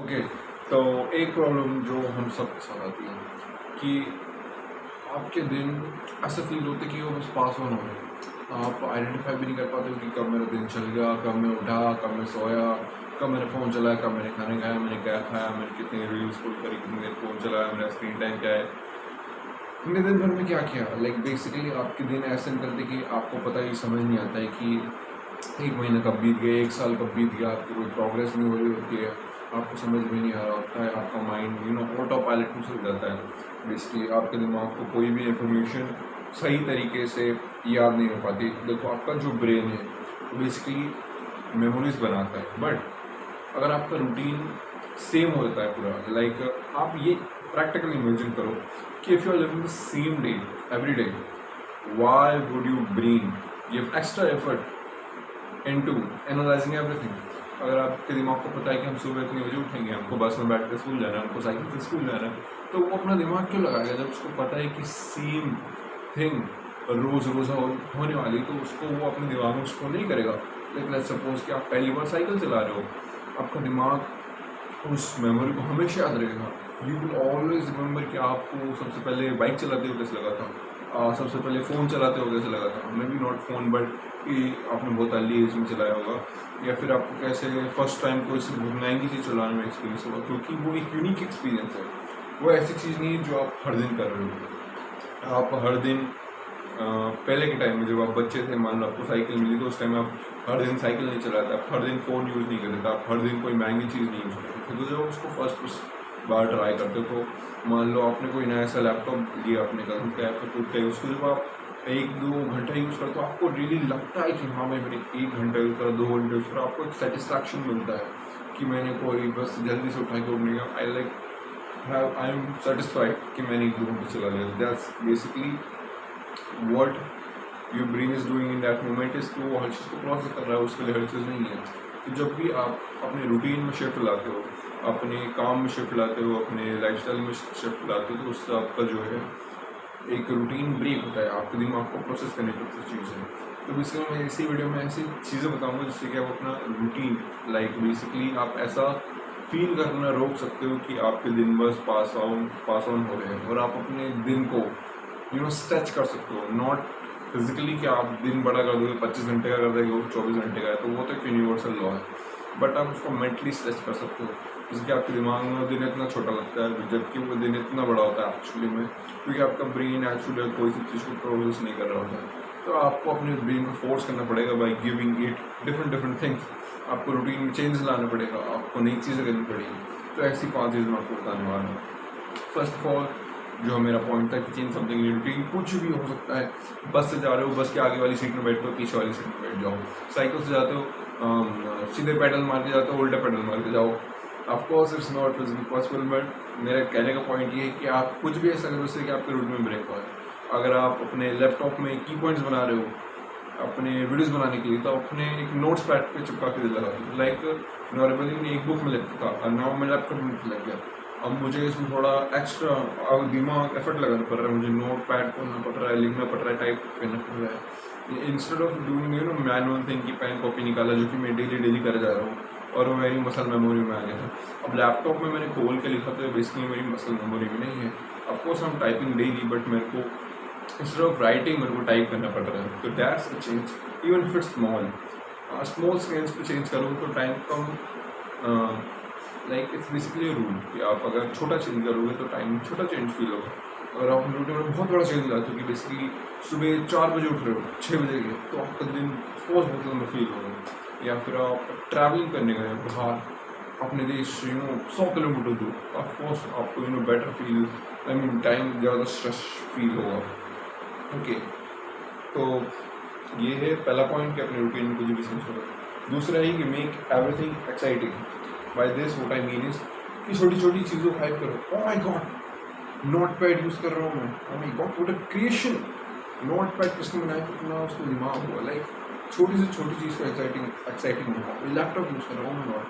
Okay, तो एक problem जो हम सब के साथ आती है कि आपके दिन ऐसा फील होता है कि वो बस पास ऑन हो रहे हैं। आप आइडेंटिफाई भी नहीं कर पाते हो कि कब मेरा दिन चल गया, कब मैं उठा, कब मैं सोया, कब मैंने फ़ोन चलाया, कब मैंने खाना खाया, मैंने क्या खाया, मैंने कितनी रील्स स्क्रॉल करी, कितनी देर फ़ोन चलाया, मेरा स्क्रीन टाइम क्या है, मैंने दिन भर में क्या किया। लाइक बेसिकली आपके दिन ऐसे निकलते कि आपको पता ही समझ नहीं आता है कि एक महीना कब बीत गया, एक साल कब बीत गया, आपकी कोई प्रोग्रेस नहीं हो रही होती है, आपको समझ में नहीं आ रहा होता है, आपका माइंड ऑटो पायलट में चल जाता है। बेसिकली आपके दिमाग को कोई भी इंफॉर्मेशन सही तरीके से याद नहीं हो पाती। देखो, आपका जो ब्रेन है वो बेसिकली मेमोरीज बनाता है, बट अगर आपका रूटीन सेम होता है पूरा, लाइक आप ये प्रैक्टिकली इमेजिन करो कि if you are living the same day every day, why would you brain give extra effort into analysing everything. अगर आपके दिमाग को पता है कि हम सुबह इतने बजे उठेंगे, हमको बस में बैठ कर स्कूल जाना है, हमको साइकिल से स्कूल जाना है, तो वो अपना दिमाग क्यों लगाएगा जब उसको पता है कि सेम थिंग रोज़ रोज़ होने वाली, तो उसको वो अपने दिमाग में उसको नहीं करेगा। लाइक लेट्स सपोज कि आप पहली बार साइकिल चला रहे हो, आपका दिमाग उस मेमोरी को हमेशा याद रखेगा। यू विल ऑलवेज रिमेंबर कि आपको सबसे पहले बाइक चलाते हुए कैसे लगा था, सबसे पहले फ़ोन चलाते हुए कैसे लगा था, may be not phone but कि आपने बहुत अर्ली एज में चलाया होगा, या फिर आपको कैसे फर्स्ट टाइम कोई सी बहुत महंगी चीज़ चलाने में एक्सपीरियंस होगा, क्योंकि वो एक यूनिक एक्सपीरियंस है। वो ऐसी चीज़ नहीं है जो आप हर दिन कर रहे हो। आप हर दिन पहले के टाइम में जब आप बच्चे थे, मान लो आपको साइकिल मिली, तो उस टाइम आप हर दिन साइकिल नहीं चलाते, आप हर दिन फ़ोन यूज़ नहीं करते थे, आप हर दिन कोई महंगी चीज़ नहीं यूज़ करते थे। तो जब उसको फर्स्ट बार ट्राई करते हो, तो मान लो आपने कोई नया सा लैपटॉप लिया अपने कज़न का, आपको टूट गया, उसको जब आप 1-2 घंटा यूज़ करते हो, आपको रियली लगता है कि हाँ, मैंने 1 घंटा यूज़ करा, 2 घंटे यूज़ करा, आपको एक सेटिस्फैक्शन मिलता है कि मैंने कोई बस जल्दी से उठा के उठने का आई एम सेटिस्फाइड कि मैंने 1-2 घंटे चला लिया। That's basically what your brain is doing in that moment, is कि वो हर चीज़ को प्रोसेस कर रहा है, उसके लिए हर चीज़ नहीं है। तो जब भी आप अपने रूटीन में शिफ्ट लाते हो, अपने काम में शिफ्ट लाते हो, अपने लाइफस्टाइल में शिफ्ट लाते हो, तो उससे आपका जो है एक रूटीन ब्रेक होता है, आपके दिमाग को प्रोसेस करने की चीज़ है। तो बेसिकली मैं इसी वीडियो में ऐसी चीज़ें बताऊंगा जिससे कि आप अपना रूटीन, लाइक बेसिकली आप ऐसा फील करना रोक सकते हो कि आपके दिन बस पास ऑन हो रहे हैं, और आप अपने दिन को स्ट्रेच कर सकते हो। नॉट फिजिकली कि आप दिन बड़ा कर दोगे, 25 घंटे का कर देंगे, वो 24 घंटे का है, तो वो तो एक यूनिवर्सल लॉ है, बट आप उसको मेंटली स्ट्रेच कर सकते हो, जिसके आपके दिमाग में वो दिन इतना छोटा लगता है, जबकि वो दिन इतना बड़ा होता है एक्चुअली में, क्योंकि आपका ब्रेन एक्चुअली कोई सी चीज़ को प्रोसेस नहीं कर रहा होता है। तो आपको अपने ब्रेन को फोर्स करना पड़ेगा by giving it different things. आपको रूटीन में चेंज लाना पड़ेगा, आपको नई चीज़ें करनी पड़ेगी। तो ऐसी 5 चीज़ मैं आपको बताने वाला हूँ। फर्स्ट ऑफ ऑल, जो मेरा पॉइंट था कि चेंज समथिंग इन रूटीन, कुछ भी हो सकता है। बस से जा रहे हो, बस के आगे वाली सीट में बैठते हो, पीछे वाली सीट में बैठ जाओ। साइकिल से जाते हो, सीधे पैडल मार के जाते हो, उल्टा पैडल मार के जाओ। Of course it's not physically possible, but मेरा कहने का पॉइंट ये है कि आप कुछ भी ऐसा करो जिससे कि आपके रूटीन में ब्रेक हो। अगर आप अपने लैपटॉप में की पॉइंट्स बना रहे हो अपने वीडियोस बनाने के लिए, तो अपने एक नोट्स पैड पे चिपका के लगा दो। लाइक नॉर्मली मैं एक बुक में लिखता था, और नाउ मैं लैपटॉप में लग गया। अब मुझे इसमें थोड़ा एक्स्ट्रा दिमाग एफर्ट लगाना पड़ रहा है, मुझे नोट पैड खोलना पड़ रहा है, लिखना पड़ रहा है, टाइप करना पड़ रहा है, instead of doing manual thing की पेन कॉपी निकाला, जो कि मैं डेली कर जा रहा हूँ, और वो मेरी मसल मेमोरी में आ गया था। अब लैपटॉप में मैंने खोल के लिखा, तो बेसिकली मेरी मसल मेमोरी में नहीं है। ऑफकोर्स हम टाइपिंग डेली, बट मेरे को इंस्टेड ऑफ राइटिंग मेरे को टाइप करना पड़ रहा है। तो that's a change, even if it's small scales पे चेंज करो तो time come, like it's basically rule कि आप अगर छोटा चेंज करोगे तो टाइम छोटा चेंज फील होगा। अगर आप रूटीन में बहुत बड़ा चेंज लाते हो कि बेसिकली सुबह 4 बजे उठ रहे हो, 6 बजे गए, तो आपका दिन ऑफकोर्स बहुत लंबा फील होगा। या फिर आप ट्रैवलिंग करने गए बाहर अपने देश से 100 किलोमीटर दूर, ऑफकोर्स आपको better feel, I mean time ज़्यादा स्ट्रेस फील होगा। ओके, तो ये है पहला पॉइंट कि अपने रूटीन में कुछ भी चेंज करो। दूसरा है कि make everything exciting. By this what I mean is कि छोटी छोटी चीज़ों को हाइप करो। Oh my god, notepad use कर रहा हूँ मैं, oh my god what a creation, notepad किसने बनाया, कितना उसको दिमाग हुआ। लाइक छोटी से छोटी चीज़ को एक्साइटिंग बनाओ। लैपटॉप यूज़ कर रहा हूँ मैं,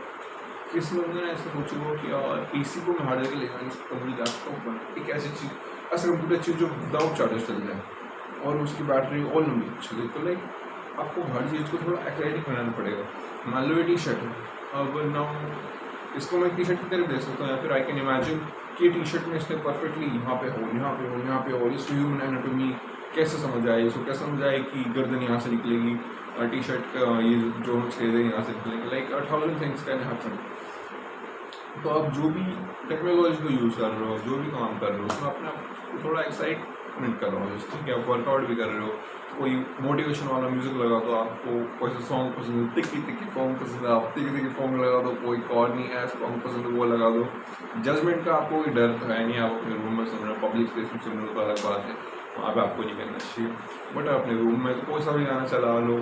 किस लोगों ने ऐसा सोचा हो कि यार पीसी को मैं हार्डवेयर ले जाने सकता हूँ, लैपटॉप बना एक ऐसी चीज़, ऐसा कंप्यूटर चीज़ जो विदाउट चार्जर चल जाए और उसकी बैटरी और लंबी चले। तो लाइक आपको हर चीज़ को थोड़ा एक्साइटिंग बनाना पड़ेगा। मान लो ये टी शर्ट है, अब नाउ इसको मैं टी शर्ट की तरह दे सकता हूँ, या फिर आई कैन इमेजिन कि टी शर्ट में इसने परफेक्टली यहाँ पे हो, यहाँ पे हो, यहाँ पे हो, इसकी ह्यूमन एनाटॉमी कैसे समझ आए, इसको कैसे समझ आए कि गर्दन यहाँ से निकलेगी, टी शर्ट का ये जो छेद है यहाँ से निकलेंगे, लाइक 1000 थिंग्स कैन हैपन। तो आप जो भी टेक्नोलॉजी को यूज़ कर रहे हो, जो भी काम कर रहे हो, उसमें अपने आप को थोड़ा एक्साइटमेंट कर रहा हो, ठीक है। आप वर्कआउट भी कर रहे हो, कोई मोटिवेशन वाला म्यूज़िक लगा दो, आपको कोई सा सॉन्ग पसंद है, तिक्की तिक्की सॉन्ग पसंद है, आप तिक्की तिक्की सॉन्ग लगा दो, कोई कॉर्नी एस सॉन्ग पसंद है वो लगा दो। जजमेंट का आपको कोई डर तो है नहीं, आप अपने रूम में सुन रहे हो, पब्लिक स्पेस में सुन रहे हो तो अलग बात है, वहाँ पर आपको नहीं करना चाहिए। बट अपने रूम में तो कोई सा भी गाना चला लो,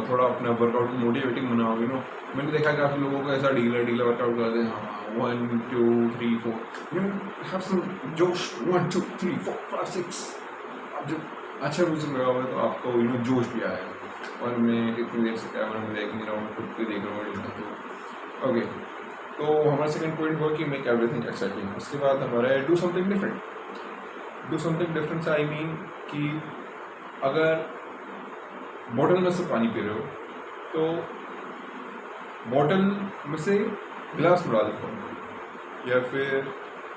थोड़ा अपना वर्कआउट मोटिवेटिंग बनाओ, यू नो। मैंने देखा काफ़ी लोगों को ऐसा डीलर वर्कआउट करते हैं, हाँ 1 2 3 4 यू हैव सम जोश, 1 2 3 4 5 6। आप जब अच्छा म्यूजिक लगा हुआ है तो आपको यू नो जोश भी आएगा। और मैं इतनी देर से कैमरा में देख नहीं रहा हूँ, खुद भी देख रहा हूँ। ओके, तो हमारा सेकंड पॉइंट हुआ कि मेक एवरीथिंग एक्साइटिंग। उसके बाद हमारा है do something different. Do something different से आई मीन कि अगर बॉटल में से पानी पी रहे हो तो बॉटल में से गिलास में डाल दो, या फिर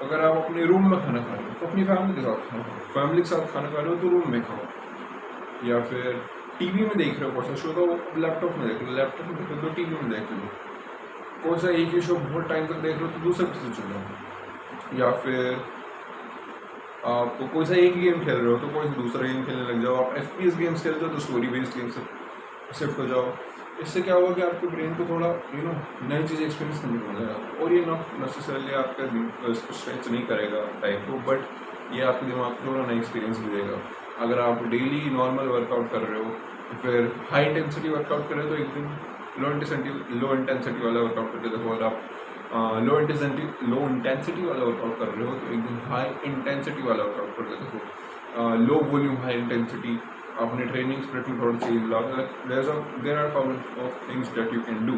अगर आप अपने रूम में खाना खा रहे हो तो अपनी फैमिली के साथ खाओ, फैमिली के साथ खाना खा रहे हो तो रूम में खाओ, या फिर टीवी में देख रहे हो कौन सा शो तो लैपटॉप में देख लो, लैपटॉप में देख लो तो टीवी में देख लो, कौन सा एक ही शो बहुत टाइम तक देख लो तो दूसरे पे चल जाओ, या फिर आप कोई सा एक गेम खेल रहे हो तो कोई सा दूसरा गेम खेलने लग जाओ, आप FPS गेम्स खेलते हो तो स्टोरी बेस्ड गेम से शिफ्ट हो जाओ। इससे क्या होगा कि आपके ब्रेन को थोड़ा यू नो नई चीज़ एक्सपीरियंस करने को मिलेगा, और ये नॉट नेसेसरली आपका इसको स्ट्रेच नहीं करेगा टाइम को, बट ये आपके दिमाग को थोड़ा नया एक्सपीरियंस भी देगा। अगर आप डेली नॉर्मल वर्कआउट कर रहे हो, फिर हाई इंटेंसिटी वर्कआउट कर रहे हो तो एक दिन लो इंटेंसिटी वाला वर्कआउट करके देखो। अगर आप लो इंटेंसिटी वाला वर्कआउट कर रहे हो तो एक दिन हाई इंटेंसिटी वाला वर्कआउट करके देखो। लो वॉल्यूम हाई इंटेंसिटी, अपने ट्रेनिंग स्पिरिट में थोड़ा चेंज लाओ। There are thousand of things that you can do.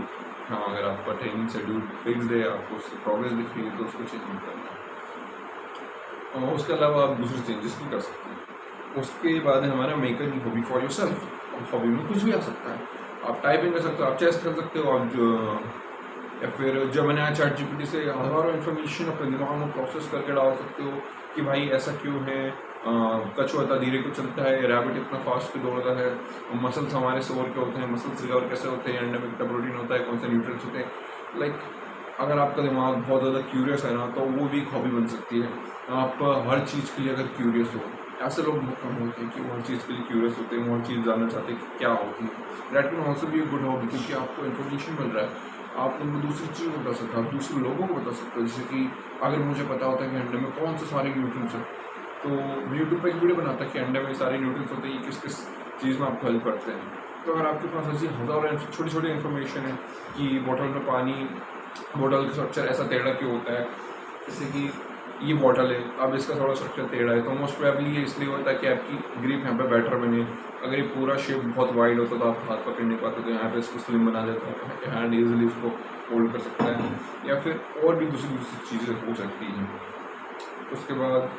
हाँ, अगर आपका ट्रेनिंग शेड्यूल फिक्स है, आपको उससे प्रोग्रेस दिख रही है तो उसको चेंज नहीं करना। उसके अलावा आप दूसरे चेंजेस भी कर सकते हैं। उसके बाद है हमारा make a hobby for yourself. Hobby में कुछ भी आ सकता है, आप टाइपिंग कर सकते हो, आप चेस खेल सकते हो, आप जो या फिर जब मैंने ChatGPT से हज़ारों इन्फॉर्मेशन अपने दिमाग में प्रोसेस करके डाल सकते हो कि भाई ऐसा क्यों है, कछुआ इतना धीरे क्यों चलता है, रैबिट इतना फास्ट क्यों दौड़ता है, मसल्स हमारे सोर के होते हैं, मसल्स रिकवर कैसे होते हैं, अंडे में कितना प्रोटीन होता है, कौन से न्यूट्रिएंट्स होते हैं। लाइक अगर आपका दिमाग बहुत ज़्यादा क्यूरियस है ना तो वो भी एक हॉबी बन सकती है। आप हर चीज़ के लिए अगर क्यूरियस हो, ऐसे लोग बहुत कम होते हैं कि वो हर चीज़ के लिए क्यूरियस होते हैं, वो हर चीज़ जानना चाहते हैं कि क्या होती है। That can also be a good hobby, क्योंकि आपको इन्फॉर्मेशन मिल रहा है, आप उनको दूसरी चीज़ बता सकते हो, आप दूसरे लोगों को बता सकते हो। जैसे कि अगर मुझे पता होता है कि अंडे में कौन से सारे न्यूट्रिएंट्स हैं तो मैं यूट्यूब पर एक वीडियो बनाता कि अंडे में सारे न्यूट्रिएंट्स होते हैं, किस किस चीज़ में आपको हेल्प करते हैं। तो अगर आपके पास ऐसी हज़ारों छोटी छोटी इन्फॉर्मेशन है कि बोतल में पानी, बोतल का स्ट्रक्चर ऐसा टेढ़ा क्यों होता है, जैसे कि ये बॉटल है, अब इसका थोड़ा स्ट्रक्चर टेढ़ा है तो मोस्ट प्रोबेबली ये इसलिए होता है कि आपकी ग्रिप यहाँ पे बेटर बने। अगर ये पूरा शेप बहुत वाइड होता तो आप हाथ पकड़ नहीं पाते, तो यहाँ पे इसको स्लिम बना देता है, हैंड ईजिली उसको होल्ड कर सकता है, या फिर और भी दूसरी चीज़ें हो सकती हैं। उसके बाद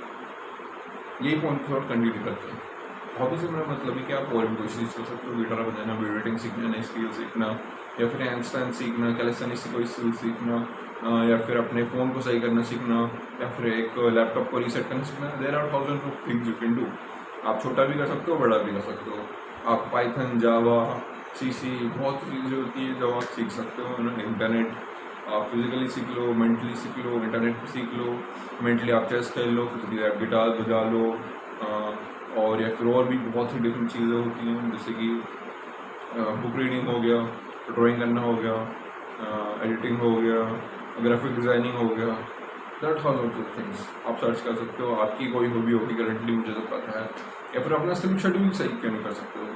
यही पॉइंट थोड़ा कंटिन्यू करते हैं। हॉबी से मेरा मतलब है कि आप और भी कोई चीज़ कर सकते हो, गिटार बजाना, वीडियो एडिटिंग सीखना, नई स्किल सीखना, या फिर हैंडस्टैंड सीखना, कैलिस्थेनिक्स से कोई स्किल सीखना, या फिर अपने फ़ोन को सही करना सीखना, या फिर एक लैपटॉप को रीसेट करना सीखना। There are thousand of things you can do. आप छोटा भी कर सकते हो, बड़ा भी कर सकते हो। आप पाइथन, जावा, CC बहुत सी चीज़ें होती है जो आप सीख सकते हो ना। इंटरनेट आप फिजिकली सीख लो, मेंटली सीख लो, इंटरनेट पर सीख लो। मेंटली आप चेस खेल लो, फिजिकली आप गिटार बजा लो, और या फिर और भी बहुत सी डिफरेंट चीज़ें होती हैं, जैसे कि बुक रीडिंग हो गया, ड्राइंग करना हो गया, एडिटिंग हो गया, ग्राफिक डिज़ाइनिंग हो गया। दैट हाउ ऑफ थिंग्स आप सर्च कर सकते हो। आपकी कोई हॉबी होगी करंटली, मुझे तो पता है, या फिर अपना स्लीप शेड्यूल सही क्यों नहीं कर सकते हो।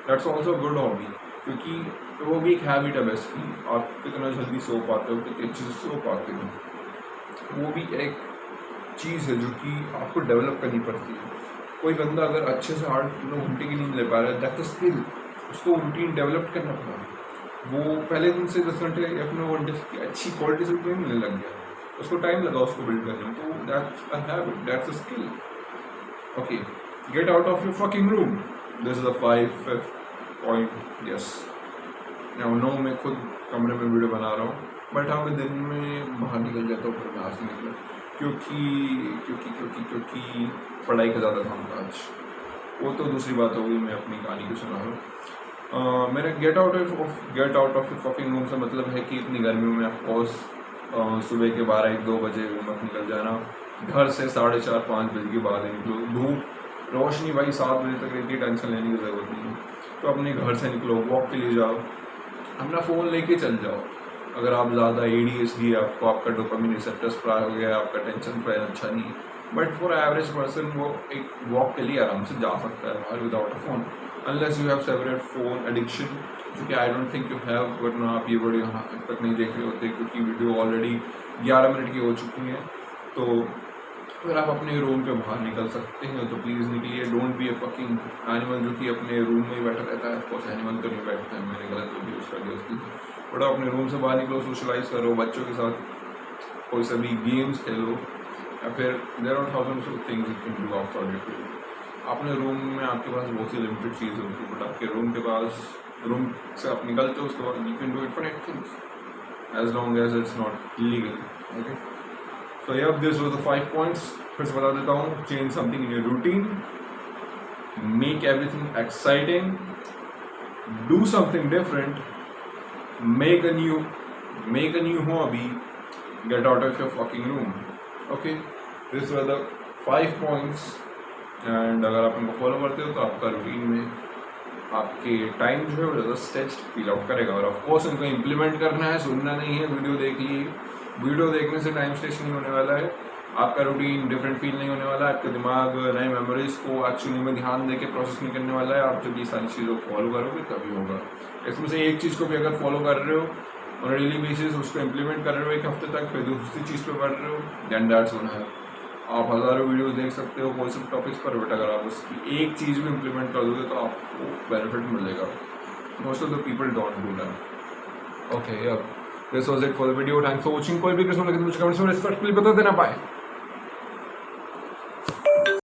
दैट्स ऑल्सो गुड हॉबी, क्योंकि वो भी एक हैबिट है बेसिकली। आप कितना जल्दी सो पाते हो, कितनी अच्छे से सो पाते हो, वो भी एक चीज़ है जो कि आपको डेवलप करनी पड़ती है। कोई बंदा अगर अच्छे से 8-9 घंटे की नींद ले पा रहा है, दैट्स अ स्किल। उसको रूटीन डेवलप करना पड़ा, वो पहले दिन से 10 घंटे या फिर 9 घंटे की अच्छी क्वालिटी से रूटीन मिलने लग गया, उसको टाइम लगा उसको बिल्ड करने में, तो that's a habit, that's a skill. Okay, get out of your fucking room, this is the 5th point. Yes, now no मैं खुद कमरे में वीडियो बना रहा हूँ, बट हाँ मैं दिन में बाहर निकल जाता हूँ, पर मैं आज नहीं निकला क्योंकि क्योंकि क्योंकि क्योंकि पढ़ाई का ज़्यादा काम था आज। वो तो दूसरी बात होगी, मैं अपनी कहानी को सुना रहा हूँ। मेरा gate out of fucking room से मतलब है कि इतनी गर्मियों में ऑफकोर्स सुबह के 12-1-2 बजे मत निकल जाना घर से, 4:30-5 बजे के बाद ही निकलो। धूप रोशनी भाई 7 बजे तक रहती है, टेंशन लेने की ज़रूरत नहीं है। तो अपने घर से निकलो, वॉक के लिए जाओ, अपना फ़ोन लेके चल जाओ। अगर आप ज़्यादा ADHD है, आपको आपका डोपामिन रिसेप्टर्स फ्राई हो गया, आपका टेंशन फ्राई अच्छा नहीं है, बट फॉर एवरेज पर्सन वो एक वॉक के लिए आराम से जा सकता है बाहर without a phone, unless you have severe phone addiction, जो कि I don't think you have, वरना आप ये वीडियो यहाँ तक नहीं देख रहे होते क्योंकि वीडियो ऑलरेडी 11 मिनट की हो चुकी है। तो अगर आप अपने रूम के बाहर निकल सकते हैं तो प्लीज़ निकलिए। Don't be A fucking animal जो कि अपने रूम में ही बैठा रहता है। ऑफकोर्स एनिमल तो नहीं बैठता है, मैंने गलत वर्ड यूज़ कर दिया उसकी। बट अपने रूम से बाहर निकलो, सोशलाइज करो, बच्चों के साथ कोई सभी गेम्स खेलो, या फिर there are thousands of things you can do outside your room. अपने रूम में आपके पास बहुत सी लिमिटेड चीज़ होती है, बट आपके रूम के पास, रूम से आप निकलते हो उसके बाद you can do it for things as long as it's not legal. Okay, so yup this was the 5 points. फिर से बता देता हूँ, change something in your routine, make everything exciting, do something different, make a new hobby, get out of your fucking room. Okay, these were the 5 points, and अगर आप इनको follow करते हो तो आपका रूटीन में आपके टाइम जो है वो ज़्यादा स्ट्रेच्ड फील आउट करेगा। और ऑफकोर्स इनको इम्प्लीमेंट करना है, सुनना नहीं है। वीडियो देख लिए, वीडियो देखने से टाइम स्ट्रेच नहीं होने वाला है, आपका रूटीन डिफरेंट फील नहीं होने वाला है, आपका दिमाग नए मेमोरीज को एक्चुअली में ध्यान दे के प्रोसेस नहीं करने वाला है। आप जब ये सारी चीज़ों को फॉलो करोगे तभी होगा। इसमें से एक चीज़ को भी अगर फॉलो कर रहे हो और डेली बेसिस उसको इम्प्लीमेंट कर रहे हो एक हफ्ते तक, फिर दूसरी चीज़ पे बढ़ रहे हो, देन दैट्स गोना हैपन। आप हज़ारों वीडियोस देख सकते हो कोई सब टॉपिक्स पर, बट अगर आप उसकी एक चीज़ भी इम्प्लीमेंट कर दोगे तो आपको बेनिफिट मिलेगा। Most of the people don't do that. Okay, अब this was it for the video, thanks for watching. कोई भी क्वेश्चन लगे तो मुझे कमेंट्स में रिस्पेक्टफुली बता देना। बाय।